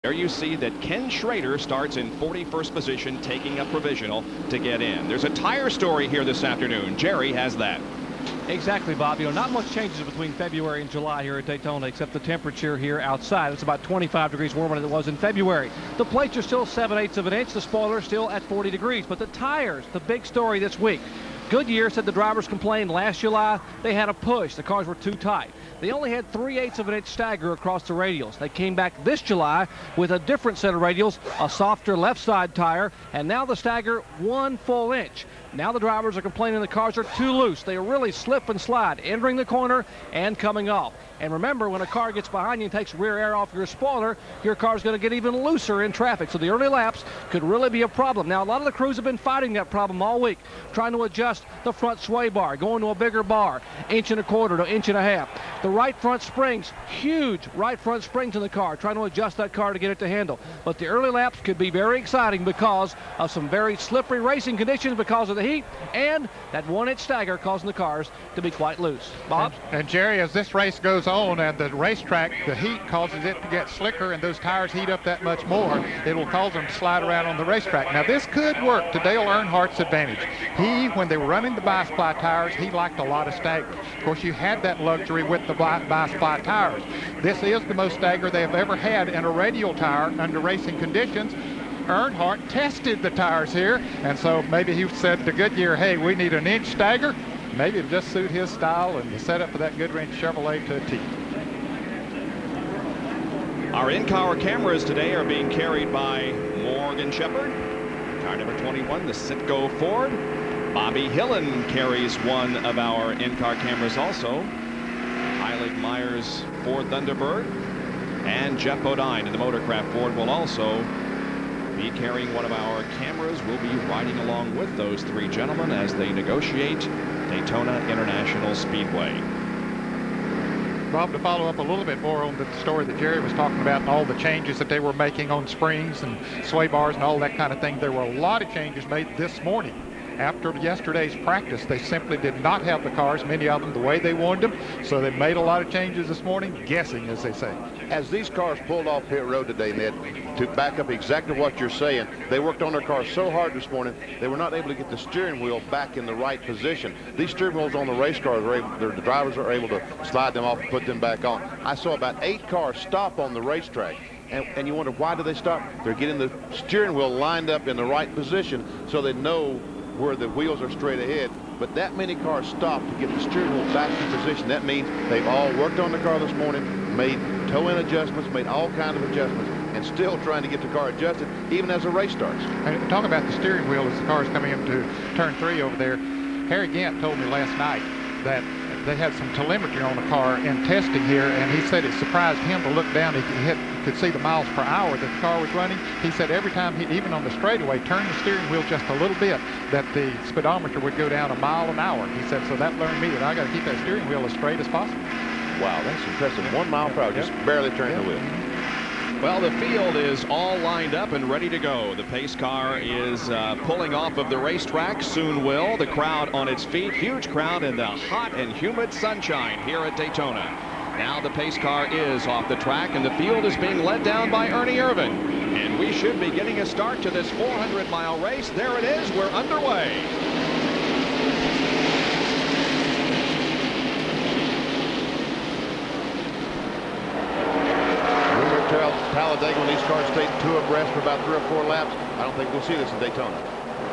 There you see that Ken Schrader starts in 41st position, taking a provisional to get in. There's a tire story here this afternoon. Jerry has that. Exactly, Bob. You know, not much changes between February and July here at Daytona, except the temperature here outside. It's about 25 degrees warmer than it was in February. The plates are still 7/8 of an inch. The spoiler still at 40 degrees. But the tires, the big story this week. Goodyear said the drivers complained last July they had a push. The cars were too tight. They only had 3/8 of an inch stagger across the radials. They came back this July with a different set of radials, a softer left side tire, and now the stagger 1 full inch. Now the drivers are complaining the cars are too loose. They really slip and slide, entering the corner and coming off. And remember, when a car gets behind you and takes rear air off your spoiler, your car's going to get even looser in traffic. So the early laps could really be a problem. Now, a lot of the crews have been fighting that problem all week, trying to adjust the front sway bar, going to a bigger bar, 1.25 to 1.5 inches. The right front springs, huge right front springs in the car, trying to adjust that car to get it to handle. But the early laps could be very exciting because of some very slippery racing conditions because of the heat and that 1 inch stagger causing the cars to be quite loose. Bob? And Jerry, as this race goes on and the racetrack, the heat causes it to get slicker and those tires heat up that much more, it will cause them to slide around on the racetrack. Now this could work to Dale Earnhardt's advantage. When they were running the bi-supply tires, he liked a lot of stagger. Of course, you had that luxury with the bi-supply tires. This is the most stagger they have ever had in a radial tire under racing conditions. Earnhardt tested the tires here, and so maybe he said to Goodyear, hey, we need 1 inch stagger. Maybe it'll just suit his style and the setup for that Goodwrench Chevrolet to a T. Our in-car cameras today are being carried by Morgan Shepherd. Car number 21, the Citgo Ford. Bobby Hillen carries one of our in-car cameras also. Heilig Myers Ford Thunderbird. And Jeff Bodine in the Motorcraft Ford will also be carrying one of our cameras. We'll be riding along with those three gentlemen as they negotiate Daytona International Speedway. Bob, to follow up a little bit more on the story that Jerry was talking about and all the changes that they were making on springs and sway bars and all that kind of thing, there were a lot of changes made this morning. After yesterday's practice, they simply did not have the cars, many of them, the way they wanted them. So they made a lot of changes this morning, guessing, as they say. As these cars pulled off pit road today, Ned, to back up exactly what you're saying, they worked on their cars so hard this morning, they were not able to get the steering wheel back in the right position. These steering wheels on the race cars, the drivers are able to slide them off and put them back on. I saw about 8 cars stop on the racetrack. And you wonder, why do they stop? They're getting the steering wheel lined up in the right position so they know where the wheels are straight ahead. But that many cars stopped to get the steering wheel back in position. That means they've all worked on the car this morning, made toe-in adjustments, made all kinds of adjustments, and still trying to get the car adjusted even as the race starts. And talking about the steering wheel as the car is coming into turn 3 over there, Harry Gant told me last night that they had some telemetry on the car in testing here, and he said it surprised him to look down. He could see the miles per hour that the car was running. He said every time he, even on the straightaway, turned the steering wheel just a little bit, that the speedometer would go down 1 mile an hour. He said, so that learned me that I got to keep that steering wheel as straight as possible. Wow, that's impressive. 1 mile per hour, just barely turning the wheel. Well, the field is all lined up and ready to go. The pace car is pulling off of the racetrack, soon will. The crowd on its feet, huge crowd in the hot and humid sunshine here at Daytona. Now the pace car is off the track and the field is being led down by Ernie Irvan. And we should be getting a start to this 400-mile race. There it is, we're underway. Talladega, when these cars stayed 2 abreast for about 3 or 4 laps, I don't think we'll see this in Daytona.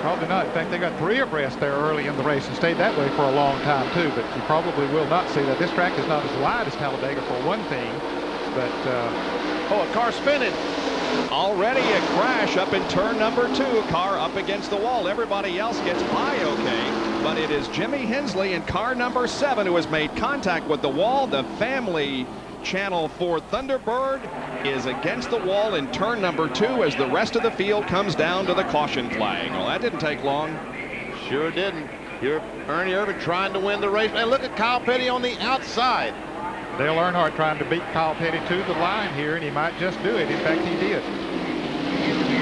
Probably not. In fact, they got 3 abreast there early in the race and stayed that way for a long time too, but you probably will not see that. This track is not as wide as Talladega for one thing, but oh, a car spinning. Already a crash up in turn number 2. Car up against the wall. Everybody else gets by okay, but it is Jimmy Hensley in car number 7 who has made contact with the wall. The family Channel 4 Thunderbird is against the wall in turn number 2 as the rest of the field comes down to the caution flag. Well, that didn't take long. Sure didn't. Here, Ernie Irvan trying to win the race. And look at Kyle Petty on the outside. Dale Earnhardt trying to beat Kyle Petty to the line here, and he might just do it. In fact, he did.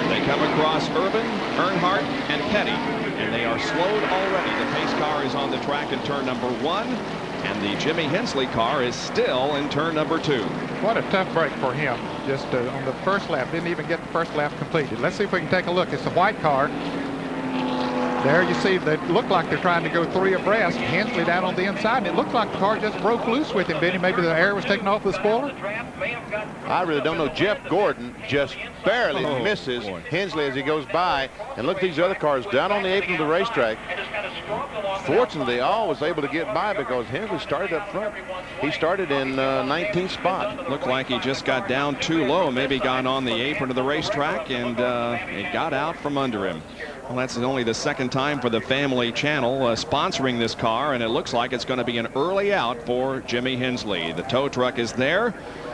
They come across Irvan, Earnhardt, and Petty, and they are slowed already. The pace car is on the track in turn number 1. And the Jimmy Hensley car is still in turn number 2. What a tough break for him. Just on the first lap, didn't even get the first lap completed. Let's see if we can take a look. It's a white car. There you see they look like they're trying to go 3 abreast. Hensley down on the inside, and it looked like the car just broke loose with him, didn't it? Maybe the air was taken off the spoiler. I really don't know. Jeff Gordon just barely misses Hensley as he goes by. And look at these other cars down on the apron of the racetrack. Fortunately, all was able to get by because Hensley started up front. He started in 19th spot. Looked like he just got down too low, maybe got on the apron of the racetrack, and it got out from under him. Well, that's only the second time for the Family Channel sponsoring this car, and it looks like it's going to be an early out for Jimmy Hensley. The tow truck is there.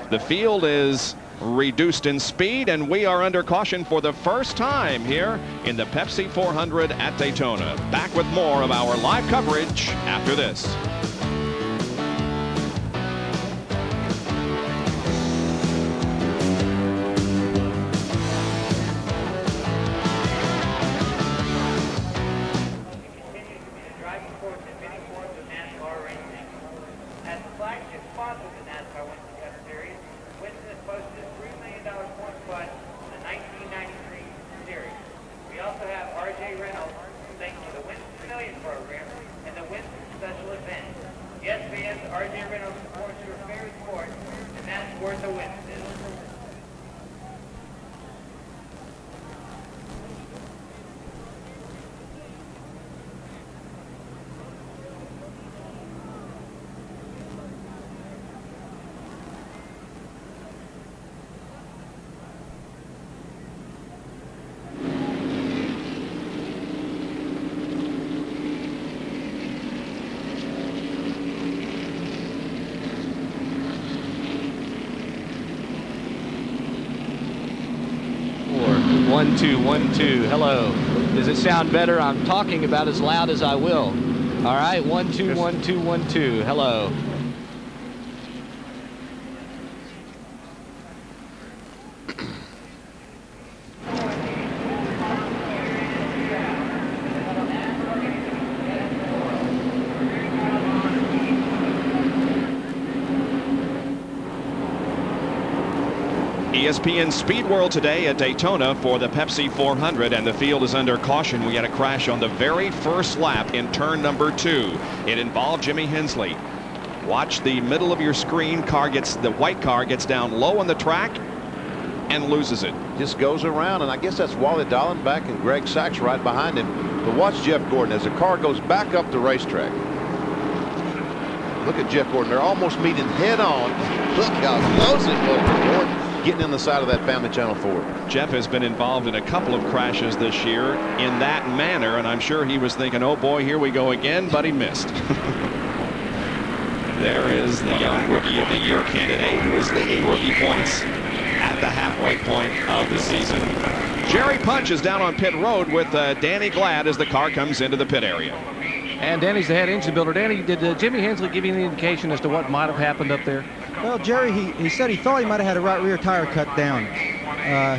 The field is reduced in speed, and we are under caution for the first time here in the Pepsi 400 at Daytona. Back with more of our live coverage after this. One, two, 1, 2. Hello. Does it sound better? I'm talking about as loud as I will. All right. 1, 2, 1, 2, 1, 2. Hello. ESPN Speed World today at Daytona for the Pepsi 400, and the field is under caution. We had a crash on the very first lap in turn number 2. It involved Jimmy Hensley. Watch the middle of your screen. The white car gets down low on the track and loses it. Just goes around, and I guess that's Wally Dallenbach and Greg Sachs right behind him. But watch Jeff Gordon as the car goes back up the racetrack. Look at Jeff Gordon. They're almost meeting head on. Look how close it was for Gordon, getting in the side of that Family Channel Ford. Jeff has been involved in a couple of crashes this year in that manner, and I'm sure he was thinking, oh boy, here we go again, but he missed. There is the young Rookie of the Year candidate who is leading rookie points at the halfway point of the season. Jerry Punch is down on pit road with Danny Glad as the car comes into the pit area. And Danny's the head engine builder. Danny, did Jimmy Hensley give you any indication as to what might have happened up there? Well, Jerry, he said he thought he might have had a right rear tire cut down.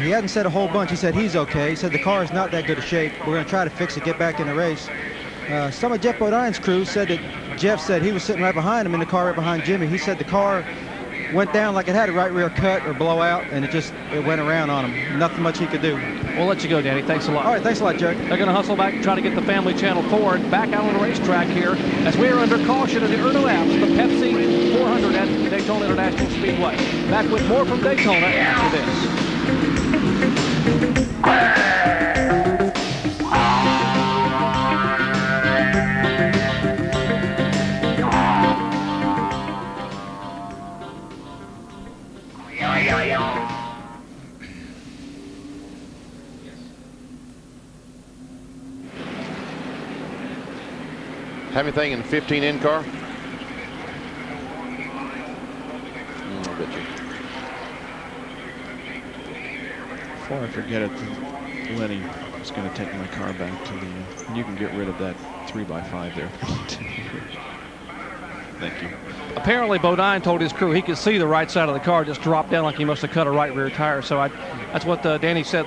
He hadn't said a whole bunch. He said he's okay. He said the car is not that good a shape. We're going to try to fix it, get back in the race. Some of Jeff Bodine's crew said that Jeff said he was sitting right behind him in the car right behind Jimmy. He said the car went down like it had a right rear cut or blowout, and it went around on him. Nothing much he could do. We'll let you go, Danny. Thanks a lot. All right, thanks a lot, Jerry. They're going to hustle back and try to get the Family Channel Ford back out on the racetrack here as we are under caution in the early laps. The Pepsi 400 at Daytona International Speedway. Back with more from Daytona after this. Have anything in the 15 in car? I bet you. Before I forget it, Lenny is going to take my car back to the. You can get rid of that 3x5 there. Thank you. Apparently, Bodine told his crew he could see the right side of the car just drop down like he must have cut a right rear tire. So that's what Danny said.